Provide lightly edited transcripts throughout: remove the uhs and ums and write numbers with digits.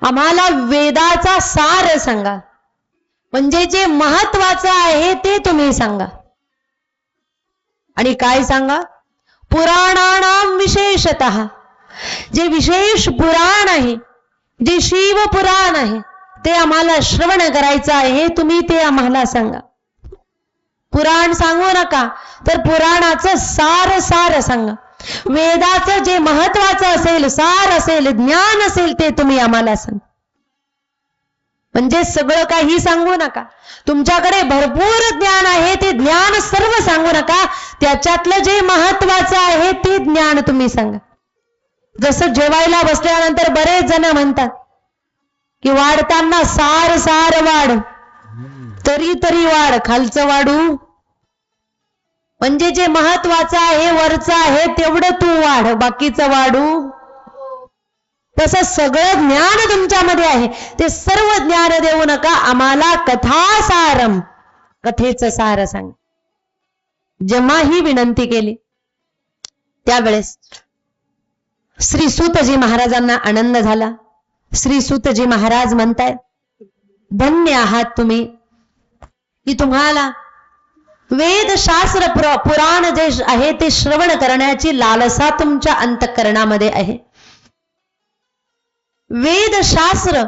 आम्हाला वेदाचा सार सांगा, म्हणजे जे महत्वाचं आहे ते तुम्ही सांगा. आणि काय सांगा? पुराणानाम विशेषतः, जे विशेष पुराण आहे, जे शिव पुराण आहे, ते आम्हाला श्रवण करायचं आहे, तुम्ही ते आम्हाला सांगा. पुराण सांगू नका, तर पुराणाचं सार सांगा. वेदाचं जे महत्वाचं असेल, सार असेल, ज्ञान असेल, ते तुम्ही आम्हाला सांगा. म्हणजे सगळं काही सांगू नका. तुमच्याकडे भरपूर ज्ञान आहे, ते ज्ञान सर्व सांगू नका. त्याच्यातलं जे महत्वाचं आहे ते ज्ञान तुम्ही सांगा. जसं जेवायला बसल्यानंतर बरेच जण म्हणतात की वाढताना सार वाढ, तरी वाढ, खालचं वाढू. म्हणजे जे महत्वाचं आहे, वरचं आहे, तेवढं तू वाढ, बाकीचं वाढू. तसं सगळं ज्ञान तुमच्यामध्ये आहे, ते सर्व ज्ञान देऊ नका. आम्हाला कथासारम, कथेचं सार सांग. जेव्हा ही विनंती केली त्यावेळेस श्री सूतजी महाराजांना आनंद झाला. श्री सूतजी महाराज म्हणतायत, धन्य आहात तुम्ही की तुम्हाला वेदशास्त्र पुराण जे आहे ते श्रवण करण्याची लालसा तुमच्या अंतःकरणामध्ये आहे. वेदशास्त्र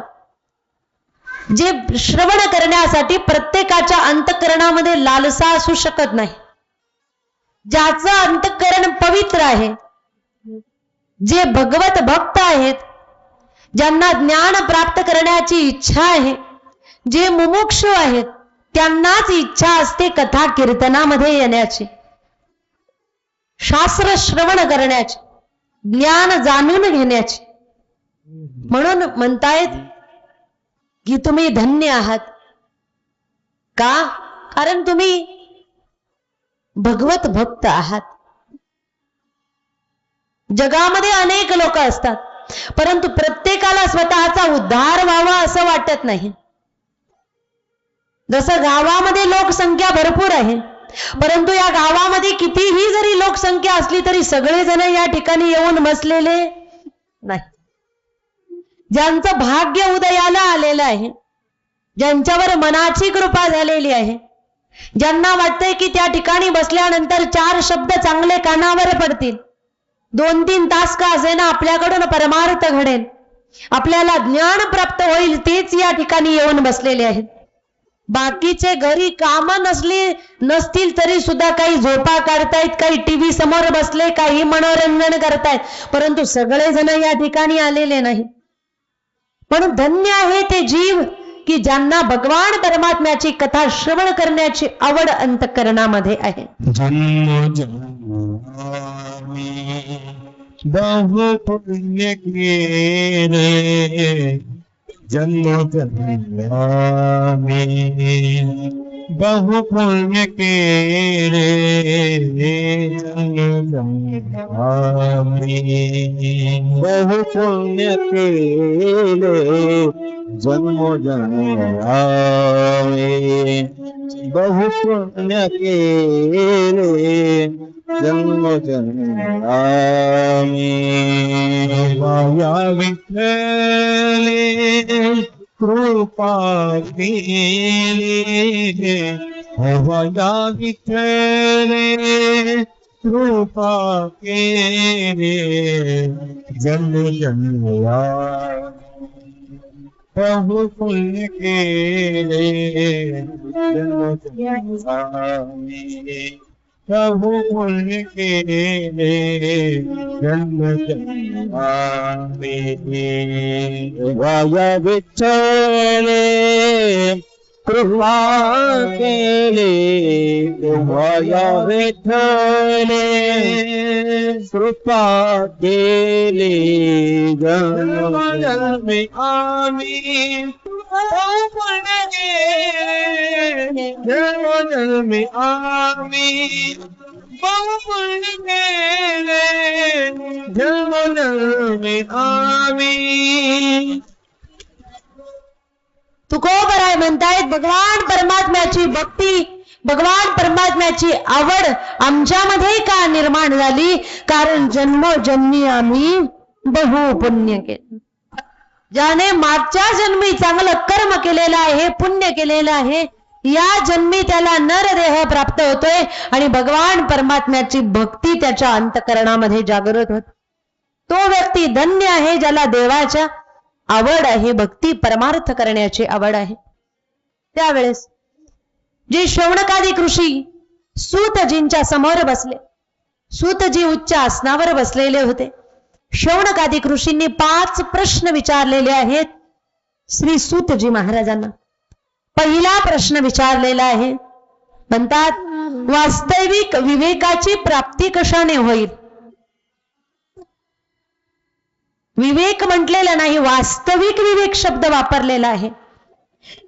जे श्रवण करण्यासाठी प्रत्येकाच्या अंतःकरणामध्ये लालसा असू शकत नाही. ज्याचं अंतःकरण पवित्र आहे, जे भगवत भक्त आहेत, ज्यांना ज्ञान प्राप्त करण्याची इच्छा आहे, जे मुमुक्षु आहेत, त्यांनाच इच्छा असते कथा कीर्तनामध्ये येण्याची, शास्त्र श्रवण करण्याची, ज्ञान जाणून घेण्याची. म्हणून म्हणतायत की तुम्ही धन्य आहात. का? कारण तुम्ही भगवत भक्त आहात. जगामध्ये अनेक लोक असतात, परंतु प्रत्येकाला स्वतःचा उद्धार व्हावा असं वाटत नाही. जसं गावामध्ये लोकसंख्या भरपूर आहे, परंतु या गावामध्ये कितीही जरी लोकसंख्या असली तरी सगळेजण या ठिकाणी येऊन बसलेले नाही. ज्यांचं भाग्य उदयाला आलेलं आहे, ज्यांच्यावर मनाची कृपा झालेली आहे, ज्यांना वाटतंय की त्या ठिकाणी बसल्यानंतर 4 शब्द चांगले कानावर पडतील, 2-3 तास का असेना आपल्याकडून परमार्थ घडेल, आपल्याला ज्ञान प्राप्त होईल, तेच या ठिकाणी येऊन बसलेले आहेत. बाकीचे घरी काम नसतील तरी सुद्धा काही झोपा काढतायत, काही टीव्ही समोर बसले, काही मनोरंजन करतायत, परंतु सगळेजण या ठिकाणी आलेले नाही. म्हणून धन्य आहे ते जीव की ज्यांना भगवान परमात्म्याची कथा श्रवण करण्याची आवड अंतःकरणामध्ये आहे. जन्म बहु पुण्य केले, जन्म बहु पुण्य केले, बहु पुण्य केले, जन्म बहु पुण्य केले, जन्म माया विठ्ठले कृपा केली, माया विठ्ठले कृपा केली, जन्म बहु पुण्य केले, जन्म बहु पुण्य केले, जन्म माया विठ्ठले कृपा केली, माया विठ्ठले कृपा केली, जन्म आम्ही जन्म आम्ही बहु पुण्य केले, जन्म आम्ही. तुकोबराय म्हणतायत भगवान परमात्म्याची भक्ती, भगवान परमात्म्याची आवड आमच्यामध्ये का निर्माण झाली? कारण जन्मोजन्मी आम्ही बहु पुण्य केले. ज्याने मागच्या जन्मी चांगलं कर्म केलेलं आहे, पुण्य केलेलं आहे, या जन्मी त्याला नरदेह प्राप्त होतोय आणि भगवान परमात्म्याची भक्ती त्याच्या अंतकरणामध्ये जागृत होत. तो व्यक्ती धन्य आहे ज्याला देवाच्या आवड आहे, भक्ती परमार्थ करण्याची आवड आहे. त्यावेळेस जे शौनकादिक ऋषी सूतजींच्या समोर बसले, सूतजी उच्च आसनावर बसलेले होते. शौनकादिक ऋषींनी 5 प्रश्न विचारलेले आहेत श्री सूतजी महाराजांना. पहिला प्रश्न विचारलेला आहे, म्हणतात वास्तविक विवेकाची प्राप्ती कशाने होईल? विवेक म्हटलेला नाही, वास्तविक विवेक शब्द वापरलेला आहे.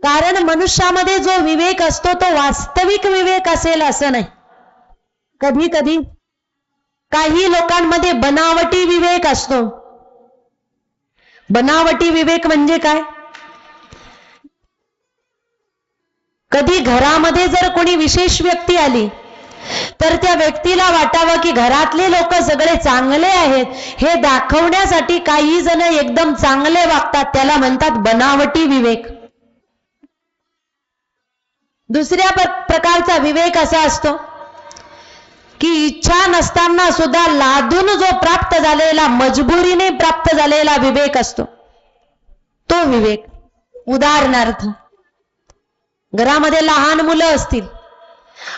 कारण मनुष्यामध्ये जो विवेक असतो तो वास्तविक विवेक असेल असं नाही. कधी कधी काही लोकांमध्ये बनावटी विवेक असतो. बनावटी विवेक म्हणजे काय? कधी घरामध्ये जर कोणी विशेष व्यक्ती आली तर त्या व्यक्तीला वाटावं की घरातले लोक सगळे चांगले आहेत, हे दाखवण्यासाठी काही जण एकदम चांगले वागतात, त्याला म्हणतात बनावटी विवेक. दुसऱ्या प्रकारचा विवेक असा असतो की इच्छा नसताना सुद्धा लादून जो प्राप्त झालेला, मजबुरीने प्राप्त झालेला विवेक असतो, तो विवेक. उदाहरणार्थ, घरामध्ये लहान मुलं असतील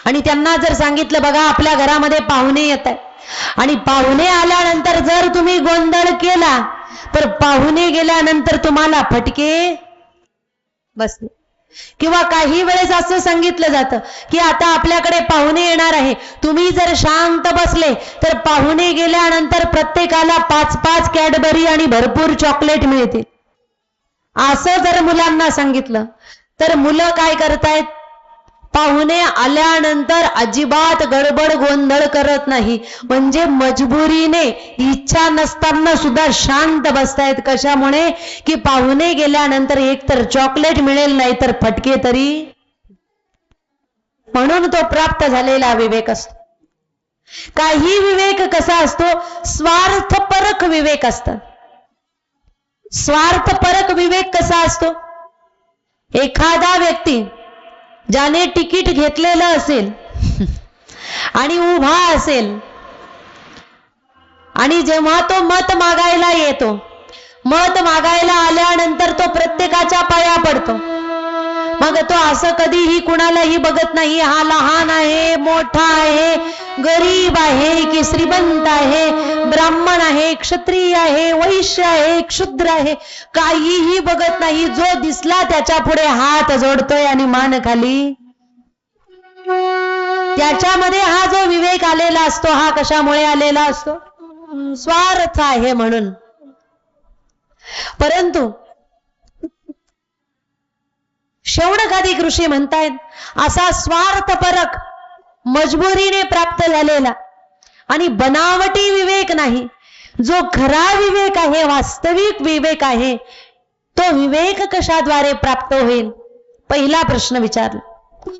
आणि त्यांना जर सांगितलं बघा आपल्या घरामध्ये पाहुणे येत आहेत आणि पाहुणे आल्यानंतर जर तुम्ही गोंधळ केला तर पाहुणे गेल्यानंतर तुम्हाला फटके बसले. किंवा काही वेळेस असं सांगितलं जातं की आता आपल्याकडे पाहुणे येणार आहे, तुम्ही जर शांत बसले तर पाहुणे गेल्यानंतर प्रत्येकाला 5-5 कॅडबरी आणि भरपूर चॉकलेट मिळतील. असं जर मुलांना सांगितलं तर मुलं काय करतायत? पाहुणे आल्यानंतर अजिबात गडबड गोंधळ करत नाही, म्हणजे मजबुरीने इच्छा नसताना सुद्धा शांत बसतायत. कशामुळे? की पाहुणे गेल्यानंतर एकतर चॉकलेट मिळेल नाही तर फटके तरी. म्हणून तो प्राप्त झालेला विवेक असतो. काही विवेक कसा असतो? स्वार्थपरक विवेक असतात. स्वार्थपरक विवेक कसा असतो? एखादा व्यक्ती ज्याने तिकीट घेतलेलं असेल आणि उभा असेल आणि जेव्हा तो मत मागायला येतो, मत मागायला आल्यानंतर तो प्रत्येकाच्या पाया पडतो. मग तो असं कधीही कुणालाही बघत नाही, हा लहान आहे, मोठा आहे, गरीब आहे की श्रीमंत आहे, ब्राह्मण आहे, क्षत्रिय आहे, वैश्य आहे, क्षुद्र आहे, काहीही बघत नाही. जो दिसला त्याच्या पुढे हात जोडतोय आणि मान खाली. त्याच्यामध्ये हा जो विवेक आलेला असतो, हा कशामुळे आलेला असतो? स्वार्थ आहे म्हणून. परंतु शौनकादिक ऋषी म्हणतायत असा स्वार्थपरक, मजबुरीने प्राप्त झालेला आणि बनावटी विवेक नाही, जो खरा विवेक आहे, वास्तविक विवेक आहे, तो विवेक कशाद्वारे प्राप्त होईल? पहिला प्रश्न विचारला.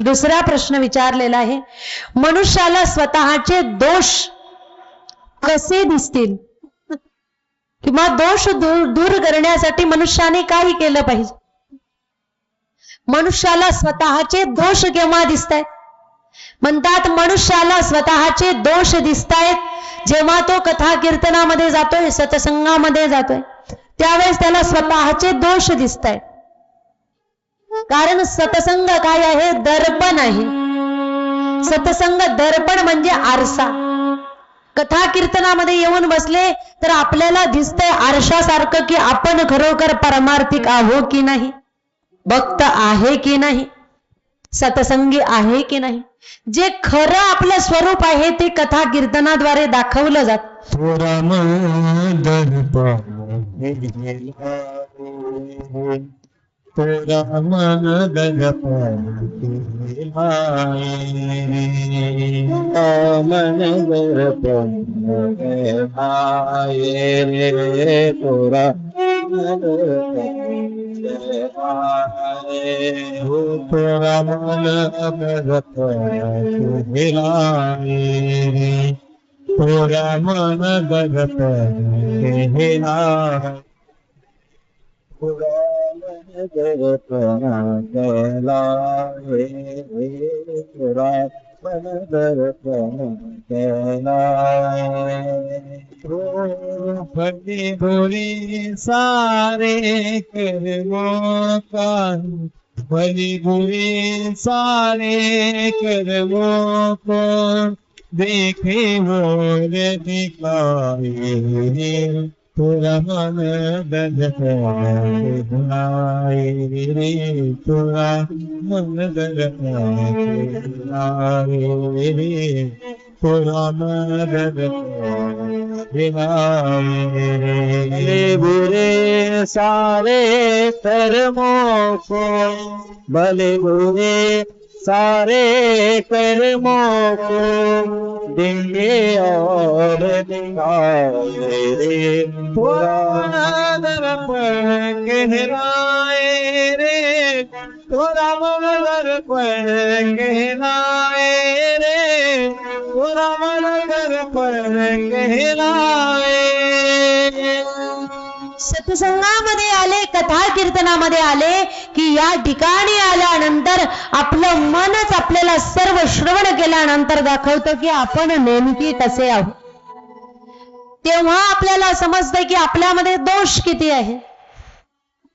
दुसरा प्रश्न विचारलेला आहे, मनुष्याला स्वतःचे दोष कसे दिसतील किंवा दोष दूर करण्यासाठी मनुष्याने काय केलं पाहिजे? मनुष्याला स्वतःचे दोष केव्हा दिसतायत? म्हणतात मनुष्याला स्वतःचे दोष दिसतायत जेव्हा तो कथा कीर्तनामध्ये जातोय, सत्संगामध्ये जातोय, त्यावेळेस त्याला स्वतःचे दोष दिसतायत. कारण सत्संग काय आहे? दर्पण आहे. सत्संग दर्पण म्हणजे आरसा. कथा कीर्तनामध्ये येऊन बसले तर आपल्याला दिसतंय आरशासारखं की आपण खरोखर परमार्थिक आहो की नाही, भक्त आहे की नाही, सत्संगी आहे की नाही. जे खरं आपलं स्वरूप आहे ते कथा कीर्तनाद्वारे दाखवलं जात. दर्पण केलाय पुराण दर्पण केलाय भली बुरी सारे कर्मों का भली बुरी सारे कर्मों को देखे मोर दिखाए तुरा मन दर्पण रे तुरा मन दर्पण रे तुरा मन भले बुरे सारे कर्मों को भले बुरे सारे कर्मों को देंगे और दिखाए रे पुराना दर्पण कहलाए रे थोड़ा मन दर्पण कहलाए रे थोड़ा मन दर्पण कहलाए सत्संगामध्ये आले, कथा कीर्तनामध्ये आले की या ठिकाणी आल्यानंतर आपलं मनच आपल्याला सर्व श्रवण केल्यानंतर दाखवतं की आपण नेमकी कसे आहोत. तेव्हा आपल्याला समजतं की आपल्यामध्ये दोष किती आहे.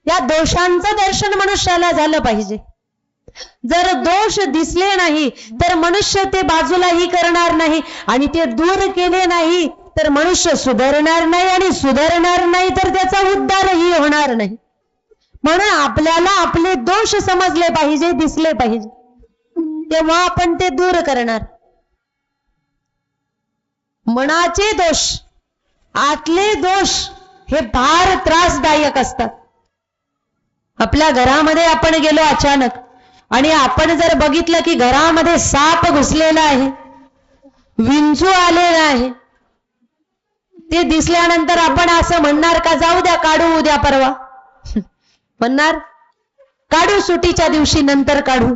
या दोषांचं दर्शन मनुष्याला झालं पाहिजे. जर दोष दिसले नाही तर मनुष्य ते बाजूलाही करणार नाही आणि ते दूर केले नाही तर मनुष्य सुधारणार नाही आणि सुधारणार नाही तर त्याचा उद्धारही होणार नाही. म्हणून आपल्याला आपले दोष समजले पाहिजे, दिसले पाहिजे, तेव्हा आपण ते दूर करणार. मनाचे दोष, आतले दोष हे फार त्रासदायक असतात. आपल्या घरामध्ये आपण गेलो अचानक आणि आपण जर बघितलं की घरामध्ये साप घुसलेला आहे, विंचू आलेला आहे, ते दिसल्यानंतर आपण असं म्हणणार का जाऊ द्या काढू उद्या परवा? म्हणणार काढू सुटीच्या दिवशी, नंतर काढू.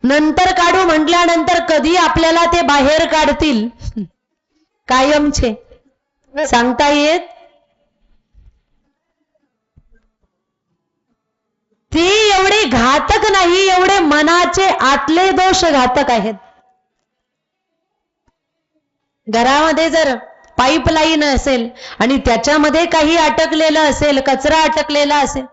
नंतर काढू म्हटल्यानंतर कधी आपल्याला ते बाहेर काढतील कायमचे सांगता येत. ते एवढे घातक नाही, एवढे मनाचे आतले दोष घातक आहेत. घरामध्ये जर पाईपलाईन असेल आणि त्याच्यामध्ये काही अटकलेलं असेल, कचरा अटकलेला असेल,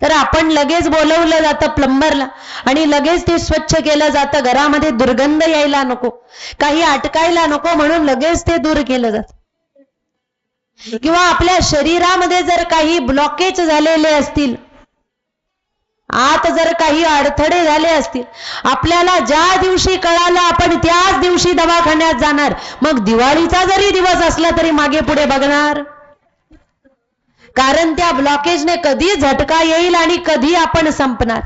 तर आपण लगेच बोलवलं जातं प्लंबरला आणि लगेच ते स्वच्छ केलं जातं. घरामध्ये दुर्गंध यायला नको, काही अटकायला नको म्हणून लगेच ते दूर केलं जातं. किंवा आपल्या शरीरामध्ये जर काही ब्लॉकेज झालेले असतील, आत जर काही अडथळे झाले असतील, आपल्याला ज्या दिवशी कळालं आपण त्याच दिवशी दवाखान्यात जाणार. मग दिवाळीचा जरी दिवस असला तरी मागे पुढे बघणार, कारण त्या ब्लॉकेजने कधी झटका येईल आणि कधी आपण संपणार.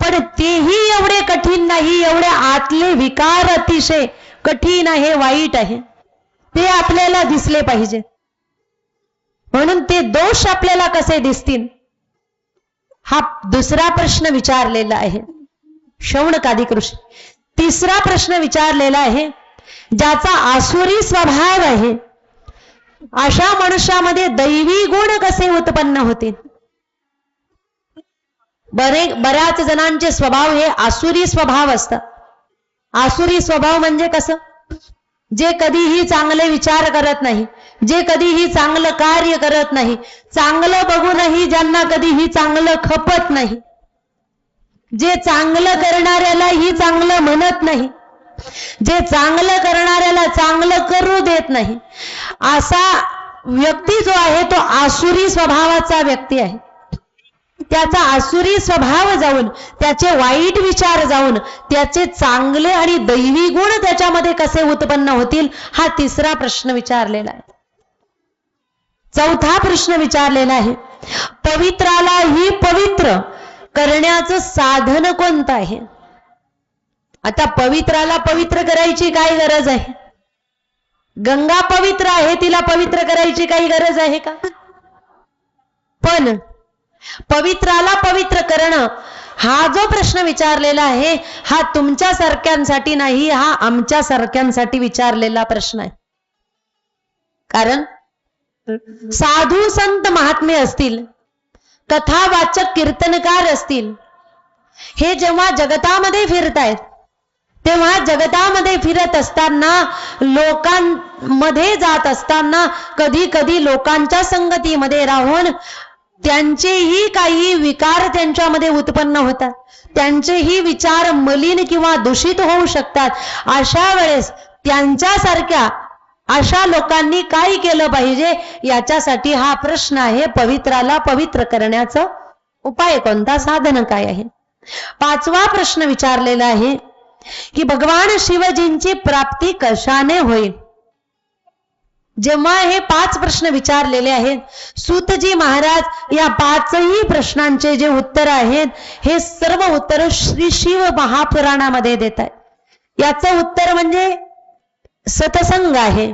पण तेही एवढे कठीण नाही, एवढे आतले विकार अतिशय कठीण आहे, वाईट आहे, ते आपल्याला दिसले पाहिजे. म्हणून ते दोष आपल्याला कसे दिसतील हा दुसरा प्रश्न विचारलेला आहे शौनकादिक ऋषी. तिसरा प्रश्न विचारलेला आहे, ज्याचा आसुरी स्वभाव आहे अशा मनुष्यामध्ये दैवी गुण कसे उत्पन्न होतील. बऱ्याच जणांचे स्वभाव हे आसुरी स्वभाव असतात. आसुरी स्वभाव म्हणजे कसं, जे कधीही चांगले विचार करत नाही, जे कधीही चांगलं कार्य करत नाही, चांगलं बघूनही ज्यांना कधीही चांगलं खपत नाही, जे चांगलं करणाऱ्यालाही चांगलं म्हणत नाही, जे चांगलं करणाऱ्याला चांगलं करू देत नाही, असा व्यक्ती जो आहे तो आसुरी स्वभावाचा व्यक्ती आहे. त्याचा आसुरी स्वभाव जाऊन, त्याचे वाईट विचार जाऊन, त्याचे चांगले आणि दैवी गुण त्याच्यामध्ये कसे उत्पन्न होतील हा तिसरा प्रश्न विचारलेला आहे. चौथा प्रश्न विचारलेला आहे, पवित्रालाही पवित्र करण्याचं साधन कोणतं आहे. आता पवित्राला पवित्र करायची काय गरज आहे? गंगा पवित्र आहे, तिला पवित्र करायची काही गरज आहे का? पण पवित्राला पवित्र करणं हा जो प्रश्न विचारलेला आहे हा तुमच्या सारख्यांसाठी नाही, हा आमच्या सारख्यांसाठी विचारलेला प्रश्न आहे. कारण साधू संत महात्मे असतील, कथावाचक कीर्तनकार असतील, हे जेव्हा जगतामध्ये फिरतायत तेव्हा जगतामध्ये फिरत असताना, लोकांमध्ये जात असताना कधी कधी लोकांच्या संगतीमध्ये राहून त्यांचेही काही विकार त्यांच्यामध्ये उत्पन्न होतात, त्यांचेही विचार मलिन किंवा दूषित होऊ शकतात. अशा वेळेस त्यांच्यासारख्या अशा लोकांनी काय केलं पाहिजे, याच्यासाठी हा प्रश्न आहे. पवित्राला पवित्र करण्याचा उपाय कोणता, साधन काय आहे. 5वा प्रश्न विचारलेला आहे की भगवान शिवजींची प्राप्ती कशाने होईल. जेव्हा हे 5 प्रश्न विचारलेले आहेत, सूतजी महाराज या 5ही प्रश्नांचे जे उत्तर आहेत, हे सर्व उत्तर श्री शिव महापुराणामध्ये देत आहेत. याचं उत्तर म्हणजे सत्संग आहे.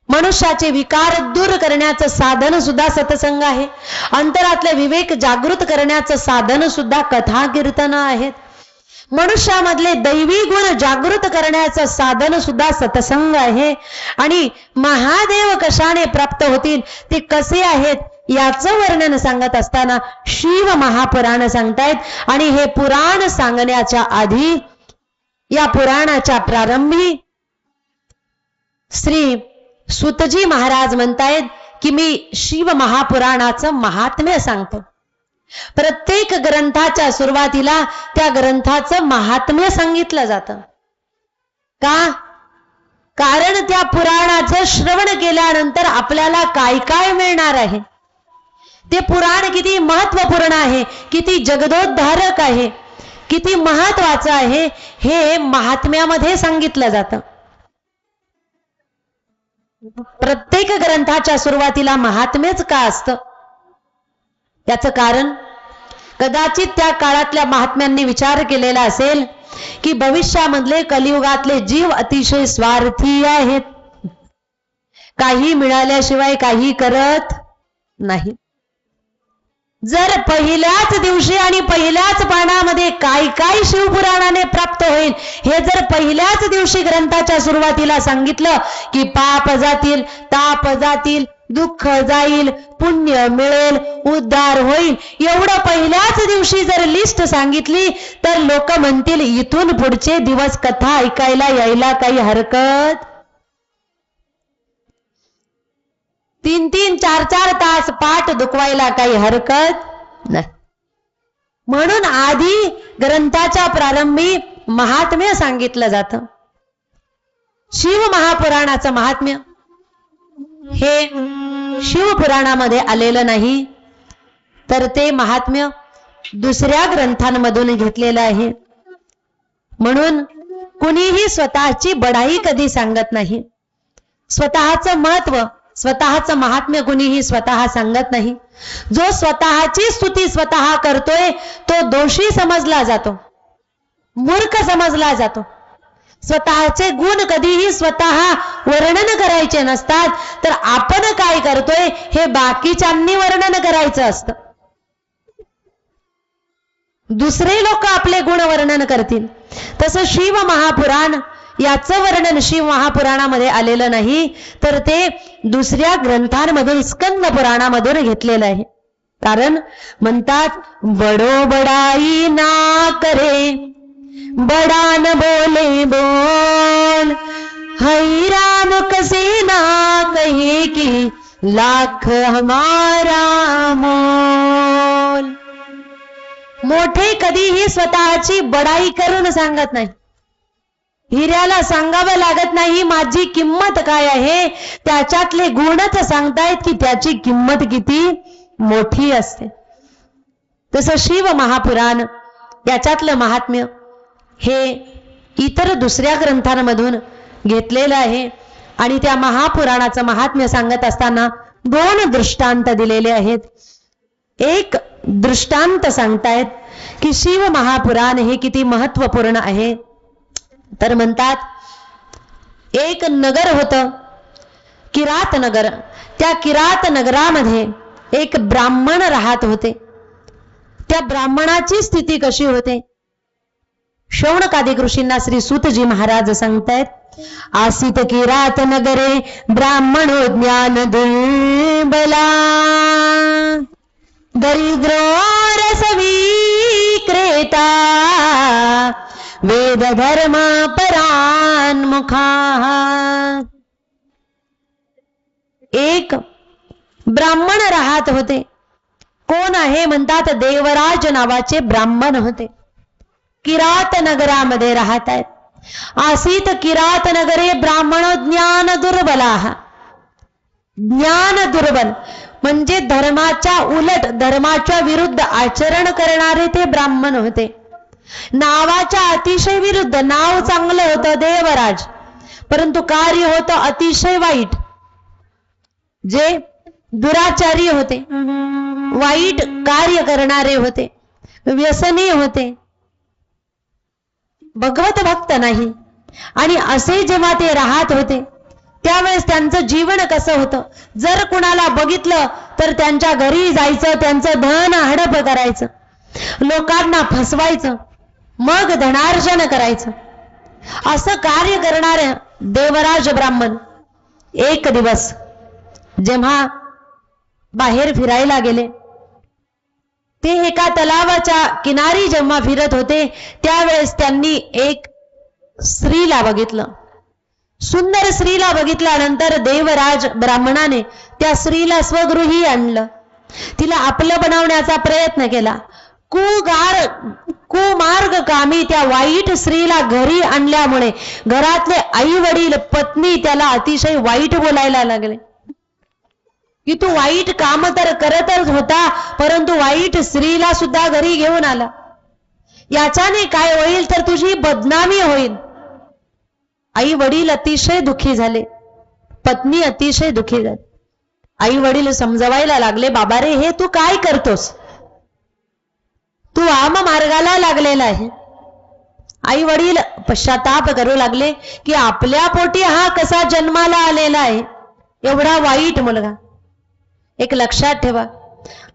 मनुष्याचे विकार दूर करण्याचं साधन सुद्धा सत्संग आहे. अंतरातले विवेक जागृत करण्याचं साधन सुद्धा कथा कीर्तन आहेत. मनुष्यामधले दैवी गुण जागृत करण्याचं साधन सुद्धा सत्संग आहे. आणि महादेव कशाने प्राप्त होतील, ते कसे आहेत, याचं वर्णन सांगत असताना शिव महापुराण सांगतायत. आणि हे पुराण सांगण्याच्या आधी, या पुराणाच्या प्रारंभी श्री सूतजी महाराज म्हणतायत की मी शिव महापुराणाचं महात्म्य सांगतो. प्रत्येक ग्रंथाच्या सुरुवातीला त्या ग्रंथाचं महात्म्य सांगितलं जातं. का? कारण त्या पुराणाचं श्रवण केल्यानंतर आपल्याला काय काय मिळणार आहे, ते पुराण किती महत्वपूर्ण आहे, किती जगदोद्धारक आहे, किती महत्वाचं आहे, हे महात्म्यामध्ये सांगितलं जातं. प्रत्येक ग्रंथाच्या सुरुवातीला महात्म्यच का असतं, याचं कारण कदाचित त्या काळातल्या महात्म्यांनी विचार केलेला असेल की भविष्यामधले कलियुगातले जीव अतिशय स्वार्थी आहेत, काही मिळाल्याशिवाय काही करत नाही. जर पहिल्याच दिवशी आणि पहिल्याच पानामध्ये काय काय शिवपुराणाने प्राप्त होईल हे जर पहिल्याच दिवशी ग्रंथाच्या सुरुवातीला सांगितलं की पाप जातील, ताप जातील, दुःख जाईल, पुण्य मिळेल, उद्धार होईल, एवढं पहिल्याच दिवशी जर लिस्ट सांगितली तर लोक म्हणतील इथून पुढचे दिवस कथा ऐकायला यायला काही हरकत, 3-3, 4-4 तास पाठ दुखवायला काही हरकत नाही. म्हणून आधी ग्रंथाच्या प्रारंभी महात्म्य सांगितलं जातं. शिव महापुराणाचं महात्म्य हे शिवपुराणामध्ये आलेलं नाही, तर ते महात्म्य दुसऱ्या ग्रंथांमधून घेतलेलं आहे. म्हणून कुणीही स्वतःची बढाई कधी सांगत नाही. स्वतःचं महत्व, स्वतःचं महात्म्य कुणीही स्वतः सांगत नाही. जो स्वतःची स्तुती स्वतः करतोय तो दोषी समजला जातो, मूर्ख समजला जातो. स्वतःचे गुण कधीही स्वतः वर्णन करायचे नसतात, तर आपण काय करतोय हे बाकीच्यांनी वर्णन करायचं असतं. दुसरे लोक आपले गुण वर्णन करतील. तसं शिव महापुराण याचं वर्णन शिव महापुराणामध्ये आलेलं नाही, तर ते दुसऱ्या ग्रंथांमधून स्कंद पुराणामधून घेतलेलं आहे. कारण म्हणतात बडो बडाई ना करे, बडा न बोले बोल, हैरान कसे ना कहे की लाख हमारा मोल. मोठे कधीही स्वतःची बडाई करून सांगत नाही. हिऱ्याला सांगावं लागत नाही माझी किंमत काय आहे, त्याच्यातले गुणच सांगतायत की त्याची किंमत किती मोठी असते. तसं शिव महापुराण याच्यातलं महात्म्य हे इतर दुसऱ्या ग्रंथांमधून घेतलेलं आहे. आणि त्या महापुराणाचं महात्म्य सांगत असताना 2 दृष्टांत दिलेले आहेत. एक दृष्टांत सांगतायत की शिव महापुराण हे किती महत्वपूर्ण आहे. तर म्हणतात एक नगर होतं, किरात नगर. त्या किरात नगरामध्ये एक ब्राह्मण राहत होते. त्या ब्राह्मणाची स्थिती कशी होते, शौनकादिक ऋषींना श्री सूतजी महाराज सांगतायत आसित किरात नगरे ब्राह्मणो ज्ञान दुर्बला दरिद्रो रसविक्रेता वेद धर्म परान्मुखा. एक ब्राह्मण राहत होते. कोण आहे म्हणतात? देवराज नावाचे ब्राह्मण होते. किरात नगरामध्ये राहत आहेत. आसीत किरात नगरे ब्राह्मणो ज्ञान दुर्बला. ज्ञान दुर्बल म्हणजे धर्माच्या उलट, धर्माच्या विरुद्ध आचरण करणारे ते ब्राह्मण होते. नावाच्या अतिशय विरुद्ध. नाव चांगलं होतं देवराज, परंतु कार्य होतं अतिशय वाईट. जे दुराचारी होते, वाईट कार्य करणारे होते, व्यसनी होते, भगवत भक्त नाही. आणि असे जेव्हा ते राहत होते त्यावेळेस त्यांचं जीवन कसं होतं? जर कुणाला बघितलं तर त्यांच्या घरी जायचं, त्यांचं धन हडप करायचं, लोकांना फसवायचं, मग धनार्जन करायचं. असं कार्य करणारे देवराज ब्राह्मण एक दिवस जेव्हा बाहेर फिरायला गेले, ते एका तलावाच्या किनारी जेव्हा फिरत होते त्यावेळेस त्यांनी एक स्त्रीला बघितलं. सुंदर स्त्रीला बघितल्यानंतर देवराज ब्राह्मणाने त्या स्त्रीला स्वगृही आणलं. तिला आपलं बनवण्याचा प्रयत्न केला. कुमार्गकामी त्या वाईट स्त्रीला घरी आणल्यामुळे घरातले आई वडील, पत्नी त्याला अतिशय वाईट बोलायला लागले की तू वाईट काम तर करतच होता, परंतु वाईट स्त्रीला सुद्धा घरी घेऊन आला. याच्याने काय होईल तर तुझी बदनामी होईल. आई वडील अतिशय दुःखी झाले, पत्नी अतिशय दुःखी झाली. आई वडील समजवायला लागले, बाबा रे, हे तू काय करतोस? तू आम मार्गाला लागलेला आहे. आई वडील पश्चाताप करू लागले की आपल्या पोटी हा कसा जन्माला आलेला आहे, एवढा वाईट मुलगा. एक लक्षात ठेवा,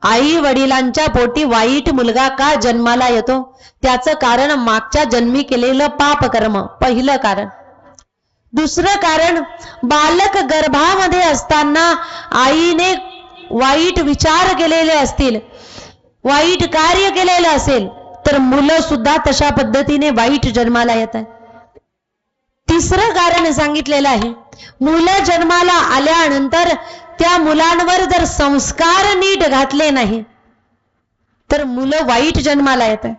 आई वडिलांच्या पोटी वाईट मुलगा का जन्माला येतो? त्याचं कारण मागच्या जन्मी केलेलं पाप कर्म, पहिलं कारण. दुसरं कारण, बालक गर्भामध्ये असताना आईने वाईट विचार केलेले असतील, वाईट कार्य केलेलं असेल तर मुलं सुद्धा तशा पद्धतीने वाईट जन्माला येतात. तिसरं कारण सांगितलेलं आहे, मुलं जन्माला आल्यानंतर त्या मुलांवर जर संस्कार नीट घातले नाही तर मुलं वाईट जन्माला येतात.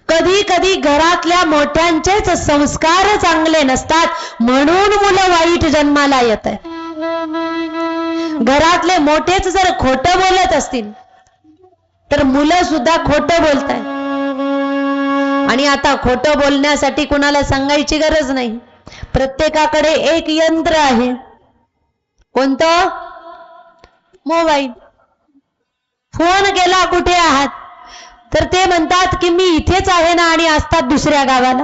कधी कधी घरातल्या मोठ्यांचेच संस्कार चांगले नसतात, म्हणून मुलं वाईट जन्माला येतात. घरातले मोठेच जर खोटं बोलत असतील तर मुलं सुद्धा खोटं बोलतात. आणि आता खोटं बोलण्यासाठी कुणाला सांगायची गरज नाही. प्रत्येकाकडे एक यंत्र आहे. कोणतं? मोबाईल. फोन केला कुठे आहात तर ते म्हणतात की मी इथेच आहे ना, आणि असतात दुसऱ्या गावाला.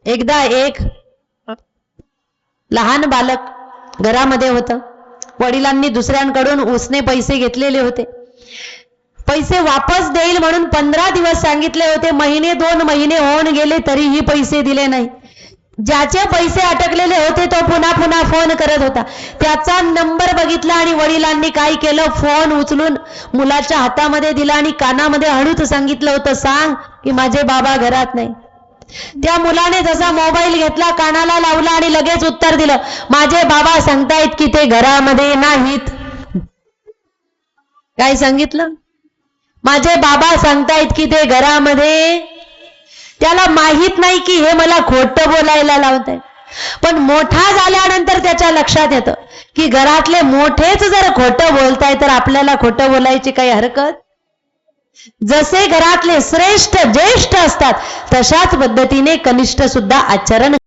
एकदा एक लहान बालक घरामध्ये होतं. वडिलांनी दुसऱ्यांकडून उसने पैसे घेतलेले होते. पैसे वापस देईल म्हणून 15 दिवस सांगितले होते. महिने 2 महिने होऊन गेले तरीही पैसे दिले नाही. ज्याचे पैसे अटकलेले होते तो पुन्हा पुन्हा फोन करत होता. त्याचा नंबर बघितला आणि वडिलांनी काय केलं, फोन उचलून मुलाच्या हातामध्ये दिला आणि कानामध्ये हळूच सांगितलं होतं, सांग की माझे बाबा घरात नाही. त्या मुलाने जसा मोबाईल घेतला, कानाला लावला आणि लगेच उत्तर दिलं, माझे बाबा सांगतायत की ते घरामध्ये नाहीत. काय सांगितलं? माझे बाबा सांगतायत की ते घरामध्ये. त्याला माहित नाही की हे मला खोटं बोलायला लावतंय. पण मोठा झाल्यानंतर त्याच्या लक्षात येतं की घरातले मोठेच जर खोटं बोलताय तर आपल्याला खोटं बोलायची काही हरकत. जसे घरातले श्रेष्ठ ज्येष्ठ असतात तशाच पद्धतीने कनिष्ठ सुद्धा आचरण